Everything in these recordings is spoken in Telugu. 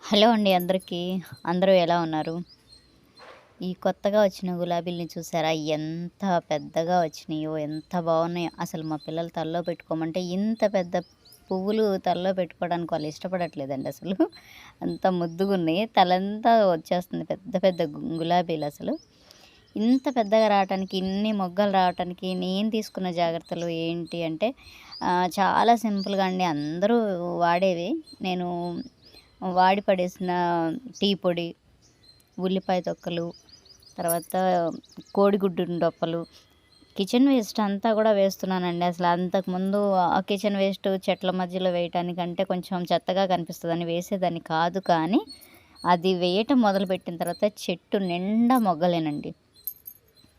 హలో అండి అందరికీ. అందరూ ఎలా ఉన్నారు? ఈ కొత్తగా వచ్చిన గులాబీలని చూసారా? ఎంత పెద్దగా వచ్చినాయో, ఎంత బాగున్నాయో. అసలు మా పిల్లలు తలలో పెట్టుకోమంటే ఇంత పెద్ద పువ్వులు తలలో పెట్టుకోవడానికి వాళ్ళు ఇష్టపడట్లేదండి అసలు. అంత ముద్దుగున్నాయి. తలంతా వచ్చేస్తుంది పెద్ద పెద్ద గులాబీలు అసలు. ఇంత పెద్దగా రావటానికి, ఇన్ని మొగ్గలు రావటానికి నేను తీసుకున్న జాగ్రత్తలు ఏంటి అంటే చాలా సింపుల్‌గా అండి. అందరూ వాడేవి. నేను వాడి పడేసిన టీ పొడి, ఉల్లిపాయ తొక్కలు, తర్వాత కోడిగుడ్డు డొప్పలు, కిచెన్ వేస్ట్ అంతా కూడా వేస్తున్నానండి. అసలు అంతకుముందు ఆ కిచెన్ వేస్ట్ చెట్ల మధ్యలో వేయటానికంటే కొంచెం చెత్తగా కనిపిస్తదని వేసేదాన్ని కాదు. కానీ అది వేయటం మొదలుపెట్టిన తర్వాత చెట్టు నిండా మొగ్గలేనండి.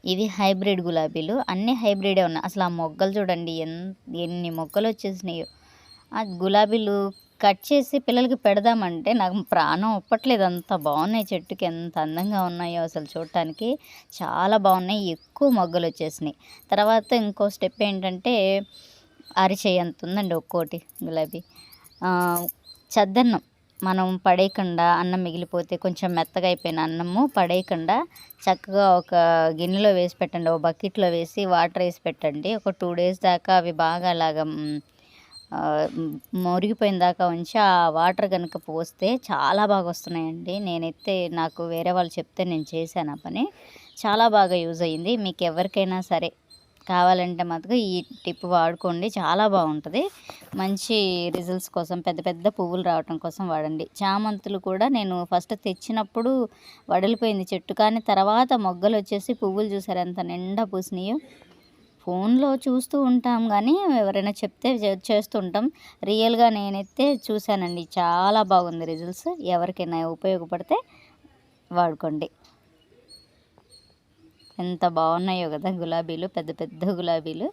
ఇవి హైబ్రిడ్ గులాబీలు. అన్నీ హైబ్రిడే ఉన్నాయి. అసలు ఆ మొగ్గలు చూడండి ఎన్ని మొగ్గలొచ్చేసినాయో. ఆ గులాబీలు కట్ చేసి పిల్లలకి పెడదామంటే నాకు ప్రాణం ఒప్పట్లేదు. అంత బాగున్నాయి, చెట్టుకి ఎంత అందంగా ఉన్నాయో అసలు చూడటానికి. చాలా బాగున్నాయి. ఎక్కువ మొగ్గలొచ్చేసినాయి. తర్వాత ఇంకో స్టెప్ ఏంటంటే అరిచెయ్యి అంత ఉందండి ఒక్కోటి గులాబీ. చద్దన్నం మనం పడేయకుండా, అన్నం మిగిలిపోతే కొంచెం మెత్తగా అయిపోయిన అన్నము పడేయకుండా చక్కగా ఒక గిన్నెలో వేసి పెట్టండి. ఒక బకెట్లో వేసి వాటర్ వేసి పెట్టండి. ఒక 2 డేస్ దాకా అవి బాగా అలాగా మురిగిపోయిన దాకా ఉంచి ఆ వాటర్ కనుక పోస్తే చాలా బాగా వస్తున్నాయండి. నేనైతే నాకు వేరే వాళ్ళు చెప్తే నేను చేశాను ఆ పని. చాలా బాగా యూజ్ అయ్యింది. మీకు ఎవరికైనా సరే కావాలంటే మటుకు ఈ టిప్ వాడుకోండి. చాలా బాగుంటుంది. మంచి రిజల్ట్స్ కోసం, పెద్ద పెద్ద పువ్వులు రావటం కోసం వాడండి. చామంతులు కూడా నేను ఫస్ట్ తెచ్చినప్పుడు వడలిపోయింది చెట్టు. కానీ తర్వాత మొగ్గలు వచ్చేసి పువ్వులు చూసారు ఎంత నిండా పూసినాయో. ఫోన్లో చూస్తూ ఉంటాం కానీ ఎవరైనా చెప్తే చేస్తూ ఉంటాం. రియల్గా నేనైతే చూశానండి. చాలా బాగుంది రిజల్ట్స్. ఎవరికైనా ఉపయోగపడితే వాడుకోండి. ఎంత బాగున్నాయో కదా గులాబీలు, పెద్ద పెద్ద గులాబీలు.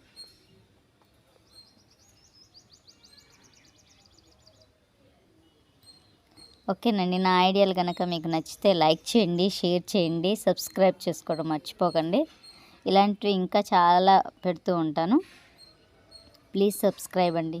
ఓకేనండి. నా ఐడియాలు కనుక మీకు నచ్చితే లైక్ చేయండి, షేర్ చేయండి, సబ్స్క్రైబ్ చేసుకోవడం మర్చిపోకండి. ఇలాంటివి ఇంకా చాలా పెడుతూ ఉంటాను. ప్లీజ్ సబ్స్క్రైబ్ అండి.